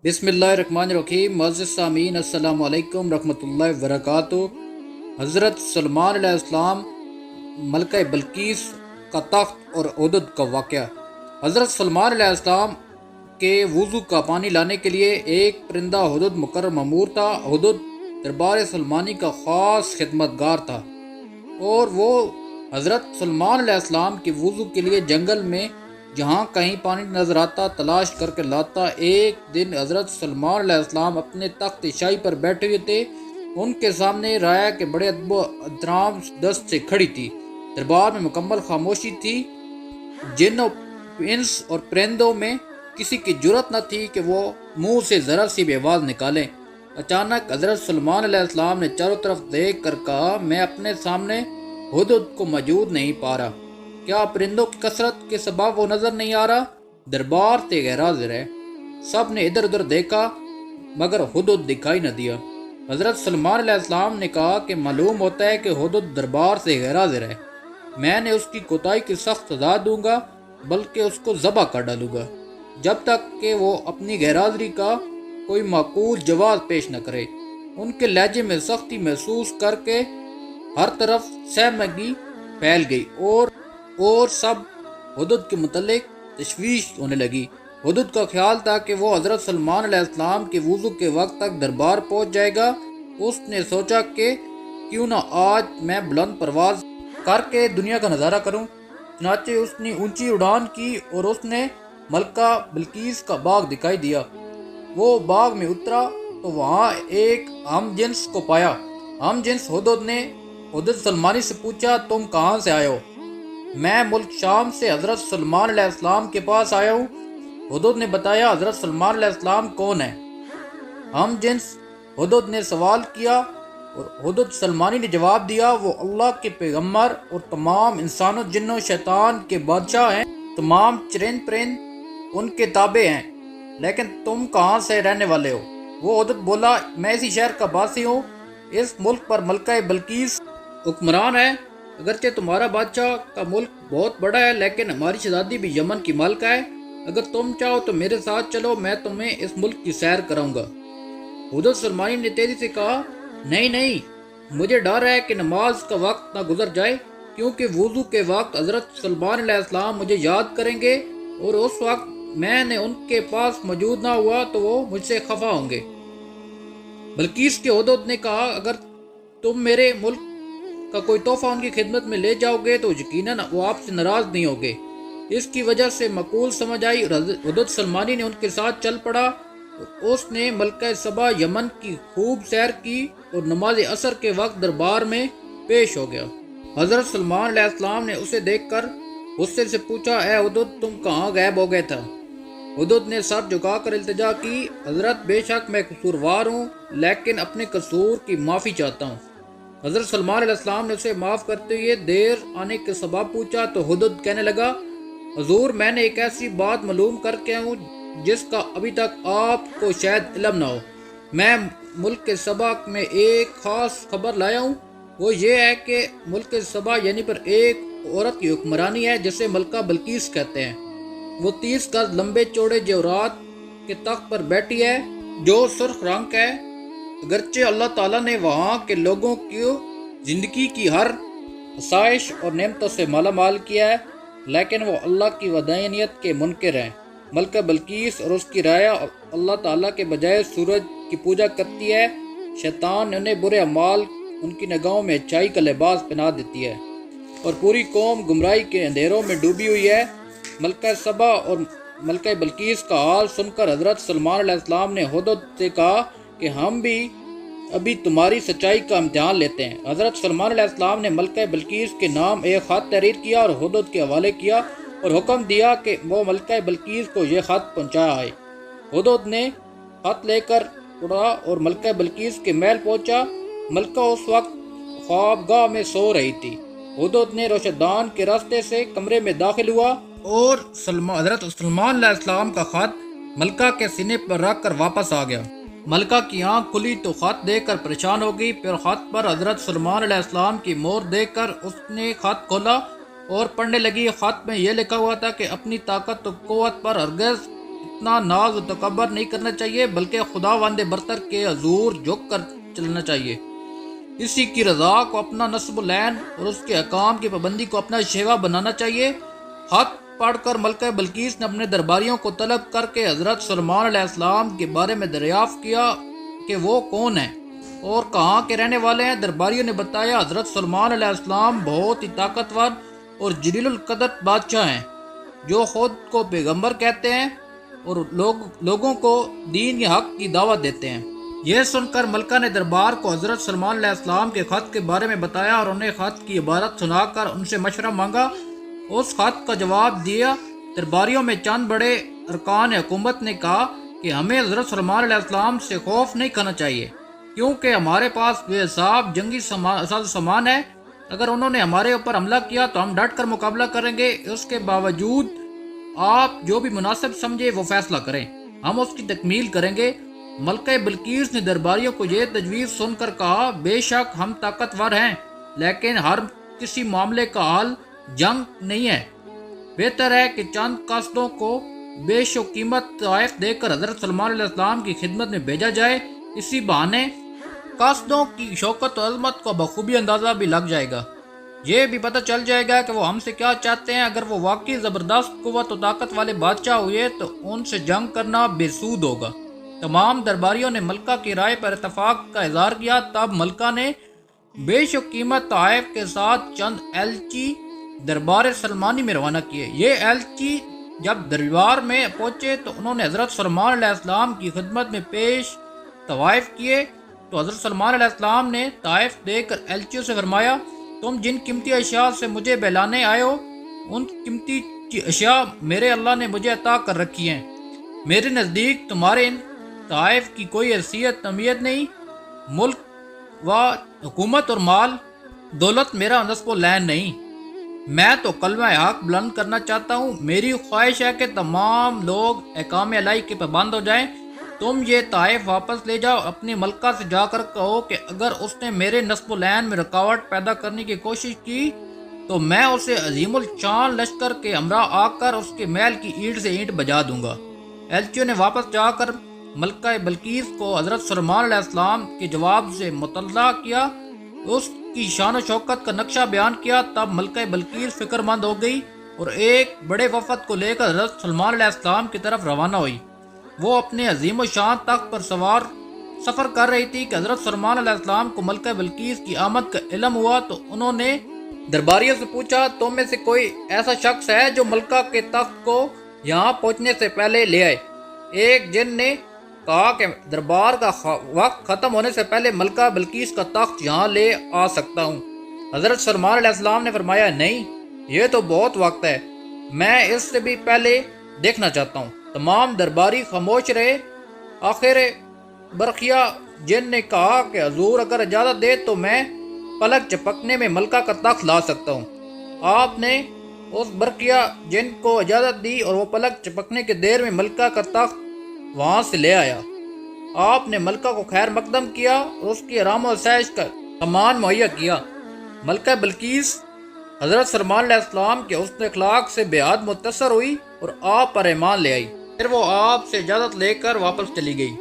بسم اللہ الرحمن الرحیم۔ معزز سامعین، السلام علیکم رحمۃ اللہ وبرکاتہ۔ حضرت سلمان علیہ السلام ملکہ بلقیس کا تخت اور عدد کا واقعہ۔ حضرت سلمان علیہ السلام کے وضو کا پانی لانے کے لیے ایک پرندہ عدد مقرر مأمور تھا۔ عدد دربار سلمانی کا خاص خدمتگار تھا اور وہ حضرت سلمان علیہ السلام کے وضو کے لیے جنگل میں جہاں کہیں پانی نظر آتا تلاش کر کے لاتا۔ ایک دن حضرت سلمان علیہ السلام اپنے تخت شاہی پر بیٹھے ہوئے تھے۔ ان کے سامنے رایا کے بڑے ادب و احترام دست سے کھڑی تھی۔ دربار میں مکمل خاموشی تھی۔ جن و انس اور پرندوں میں کسی کی جرت نہ تھی کہ وہ منہ سے ذرا سی بھی آواز نکالیں۔ اچانک حضرت سلمان علیہ السلام نے چاروں طرف دیکھ کر کہا، میں اپنے سامنے ہدہد کو موجود نہیں پا رہا۔ کیا پرندوں کی کثرت کے سبب وہ نظر نہیں آ رہا؟ دربار سے غیر حاضر ہے۔ سب نے ادھر ادھر دیکھا مگر ہدہد دکھائی نہ دیا۔ حضرت سلمان علیہ السلام نے کہا کہ معلوم ہوتا ہے کہ ہدہد دربار سے غیر حاضر ہے۔ میں نے اس کی کوتاہی کی سخت سزا دوں گا، بلکہ اس کو ذبح کر ڈالوں گا جب تک کہ وہ اپنی غیر حاضری کا کوئی معقول جواز پیش نہ کرے۔ ان کے لہجے میں سختی محسوس کر کے ہر طرف سہمگی پھیل گئی اور سب ہدہد کے متعلق تشویش ہونے لگی۔ ہدہد کا خیال تھا کہ وہ حضرت سلمان علیہ السلام کے وضو کے وقت تک دربار پہنچ جائے گا۔ اس نے سوچا کہ کیوں نہ آج میں بلند پرواز کر کے دنیا کا نظارہ کروں۔ چنانچہ اس نے اونچی اڑان کی اور اس نے ملکہ بلقیس کا باغ دکھائی دیا۔ وہ باغ میں اترا تو وہاں ایک ہم جنس کو پایا۔ ہم جنس ہدہد نے عدد سلمانی سے پوچھا، تم کہاں سے آئے ہو؟ میں ملک شام سے حضرت سلمان علیہ السلام کے پاس آیا ہوں۔ ہدہد نے بتایا، حضرت سلمان علیہ السلام کون ہے؟ ہم جنس ہدہد نے سوال کیا اور ہدہد سلمانی نے جواب دیا، وہ اللہ کے پیغمبر اور تمام انسانوں جنوں شیطان کے بادشاہ ہیں۔ تمام چرند پرند ان کے تابع ہیں۔ لیکن تم کہاں سے رہنے والے ہو؟ وہ ہدہد بولا، میں اسی شہر کا باسی ہوں۔ اس ملک پر ملکہ بلقیس حکمران ہے۔ اگرچہ تمہارا بادشاہ کا ملک بہت بڑا ہے، لیکن ہماری شہزادی بھی یمن کی مالکہ ہے۔ اگر تم چاہو تو میرے ساتھ چلو، میں تمہیں اس ملک کی سیر کراؤں گا۔ ہدہد سلمانی نے تیزی سے کہا، نہیں، مجھے ڈر ہے کہ نماز کا وقت نہ گزر جائے، کیونکہ وضو کے وقت حضرت سلمان علیہ السلام مجھے یاد کریں گے اور اس وقت میں نے ان کے پاس موجود نہ ہوا تو وہ مجھ سے خفا ہوں گے۔ بلقیس کے ہدہد نے کہا، اگر تم میرے ملک کا کوئی تحفہ ان کی خدمت میں لے جاؤ گے تو یقیناً وہ آپ سے ناراض نہیں ہوگے۔ اس کی وجہ سے معقول سمجھ آئی اور ہدہد سلمانی نے ان کے ساتھ چل پڑا اور اس نے ملکہ سبا یمن کی خوب سیر کی اور نماز عصر کے وقت دربار میں پیش ہو گیا۔ حضرت سلمان علیہ السلام نے اسے دیکھ کر غصے سے پوچھا، اے ہدہد، تم کہاں غائب ہو گئے تھا؟ ہدہد نے سر جھکا کر التجا کی، حضرت بے شک میں قصوروار ہوں، لیکن اپنے قصور کی معافی چاہتا ہوں۔ حضرت سلمان علیہ السلام نے اسے معاف کرتے ہوئے دیر آنے کے سبب پوچھا تو ہدہد کہنے لگا، حضور، میں نے ایک ایسی بات معلوم کر کے ہوں جس کا ابھی تک آپ کو شاید علم نہ ہو۔ میں ملک سبا میں ایک خاص خبر لایا ہوں۔ وہ یہ ہے کہ ملک سبا یعنی پر ایک عورت کی حکمرانی ہے جسے ملکہ بلقیس کہتے ہیں۔ وہ 30 گز لمبے چوڑے جوہرات کے تخت پر بیٹھی ہے جو سرخ رنگ ہے۔ اگرچہ اللہ تعالیٰ نے وہاں کے لوگوں کی زندگی کی ہر آسائش اور نعمتوں سے مالا مال کیا ہے، لیکن وہ اللہ کی وحدانیت کے منکر ہیں۔ ملکہ بلقیس اور اس کی رعایا اللہ تعالیٰ کے بجائے سورج کی پوجا کرتی ہے۔ شیطان نے انہیں برے اعمال ان کی نگاہوں میں اچھائی کا لباس پہنا دیتی ہے اور پوری قوم گمراہی کے اندھیروں میں ڈوبی ہوئی ہے۔ ملکہ سبا اور ملکہ بلقیس کا حال سن کر حضرت سلمان علیہ السلام نے ہدہد سے کہا کہ ہم بھی ابھی تمہاری سچائی کا امتحان لیتے ہیں۔ حضرت سلمان علیہ السلام نے ملکہ بلقیس کے نام ایک خط تحریر کیا اور ہدہد کے حوالے کیا اور حکم دیا کہ وہ ملکہ بلقیس کو یہ خط پہنچایا ہے۔ ہدہد نے خط لے کر اڑا اور ملکہ بلقیس کے محل پہنچا۔ ملکہ اس وقت خوابگاہ میں سو رہی تھی۔ ہدہد نے روشندان کے راستے سے کمرے میں داخل ہوا اور حضرت سلمان علیہ السلام کا خط ملکہ کے سینے پر رکھ کر واپس آ گیا۔ ملکہ کی آنکھ کھلی تو خط دیکھ کر پریشان ہو گئی، پھر خط پر حضرت سلمان علیہ السلام کی مہر دیکھ کر اس نے خط کھولا اور پڑھنے لگی۔ خط میں یہ لکھا ہوا تھا کہ اپنی طاقت و قوت پر ہرگز اتنا ناز و تکبر نہیں کرنا چاہیے، بلکہ خدا وند برتر کے حضور جھک کر چلنا چاہیے۔ اسی کی رضا کو اپنا نصب العین اور اس کے احکام کی پابندی کو اپنا شیوا بنانا چاہیے۔ خط پڑھ کر ملکہ بلقیس نے اپنے درباریوں کو طلب کر کے حضرت سلیمان علیہ السلام کے بارے میں دریافت کیا کہ وہ کون ہیں اور کہاں کے رہنے والے ہیں۔ درباریوں نے بتایا حضرت سلیمان علیہ السلام بہت ہی طاقتور اور جلیل القدر بادشاہ ہیں، جو خود کو پیغمبر کہتے ہیں اور لوگوں کو دین کے حق کی دعوت دیتے ہیں۔ یہ سن کر ملکہ نے دربار کو حضرت سلیمان علیہ السلام کے خط کے بارے میں بتایا اور انہیں خط کی عبارت سنا کر ان سے مشورہ مانگا۔ اس خط کا جواب دیا۔ درباریوں میں چند بڑے ارکان حکومت نے کہا کہ ہمیں حضرت سلیمان علیہ السلام سے خوف نہیں کھانا چاہیے، کیونکہ ہمارے پاس بے حساب جنگی سامان ہے۔ اگر انہوں نے ہمارے اوپر حملہ کیا تو ہم ڈٹ کر مقابلہ کریں گے۔ اس کے باوجود آپ جو بھی مناسب سمجھے وہ فیصلہ کریں، ہم اس کی تکمیل کریں گے۔ ملکہ بلقیس نے درباریوں کو یہ تجویز سن کر کہا، بے شک ہم طاقتور ہیں، لیکن ہر کسی معاملے کا حل جنگ نہیں ہے۔ بہتر ہے کہ چند قاصدوں کو بیش و قیمت تحائف دے کر حضرت سلیمان علیہ السلام کی خدمت میں بھیجا جائے۔ اسی بہانے قاصدوں کی شوکت و عظمت کو بخوبی اندازہ بھی لگ جائے گا، یہ بھی پتہ چل جائے گا کہ وہ ہم سے کیا چاہتے ہیں۔ اگر وہ واقعی زبردست قوت و طاقت والے بادشاہ ہوئے تو ان سے جنگ کرنا بے سود ہوگا۔ تمام درباریوں نے ملکہ کی رائے پر اتفاق کا اظہار کیا۔ تب ملکہ نے بیش و قیمت تحائف کے ساتھ چند ایلچی دربار سلمانی میں روانہ کیے۔ یہ ایلچی جب دربار میں پہنچے تو انہوں نے حضرت سلیمان علیہ السلام کی خدمت میں پیش تحائف کیے تو حضرت سلیمان علیہ السلام نے تحائف دے کر ایلچیوں سے فرمایا، تم جن قیمتی اشیاء سے مجھے بہلانے آئے ہو، ان قیمتی اشیاء میرے اللہ نے مجھے عطا کر رکھی ہیں۔ میرے نزدیک تمہارے ان تحائف کی کوئی حیثیت اہمیت نہیں۔ ملک و حکومت اور مال دولت میرا نصب العین نہیں، میں تو کلمہ حق بلند کرنا چاہتا ہوں۔ میری خواہش ہے کہ تمام لوگ احکام الہی کے پابند ہو جائیں۔ تم یہ تحائف واپس لے جاؤ، اپنی ملکہ سے جا کر کہو کہ اگر اس نے میرے نصب العین میں رکاوٹ پیدا کرنے کی کوشش کی تو میں اسے عظیم الشان لشکر کے ہمراہ آ کر اس کے محل کی اینٹ سے اینٹ بجا دوں گا۔ ایلچیوں نے واپس جا کر ملکہ بلقیس کو حضرت سلیمان علیہ السلام کے جواب سے مطلع کیا، اس کی شان و شوکت کا نقشہ بیان کیا۔ تب ملکہ بلقیس فکر مند ہو گئی اور ایک بڑے وفد کو لے کر حضرت سلیمان علیہ السلام کی طرف روانہ ہوئی۔ وہ اپنے عظیم و شان تخت پر سفر کر رہی تھی کہ حضرت سلیمان علیہ السلام کو ملکہ بلقیس کی آمد کا علم ہوا تو انہوں نے درباریوں سے پوچھا، تم میں سے کوئی ایسا شخص ہے جو ملکہ کے تخت کو یہاں پہنچنے سے پہلے لے آئے؟ ایک جن نے کہا کہ دربار کا وقت ختم ہونے سے پہلے ملکہ بلقیس کا تخت یہاں لے آ سکتا ہوں۔ حضرت سلیمان علیہ السلام نے فرمایا، نہیں، یہ تو بہت وقت ہے، میں اس سے بھی پہلے دیکھنا چاہتا ہوں۔ تمام درباری خاموش رہے۔ آخر برقیہ جن نے کہا کہ حضور اگر اجازت دے تو میں پلک چپکنے میں ملکہ کا تخت لا سکتا ہوں۔ آپ نے اس برقیہ جن کو اجازت دی اور وہ پلک چپکنے کے دیر میں ملکہ کا تخت وہاں سے لے آیا۔ آپ نے ملکہ کو خیر مقدم کیا اور اس کی آرام و آسائش کا سامان مہیا کیا۔ ملکہ بلقیس حضرت سلیمان علیہ السلام کے حسن اخلاق سے بے حد متاثر ہوئی اور آپ پر ایمان لے آئی۔ پھر وہ آپ سے اجازت لے کر واپس چلی گئی۔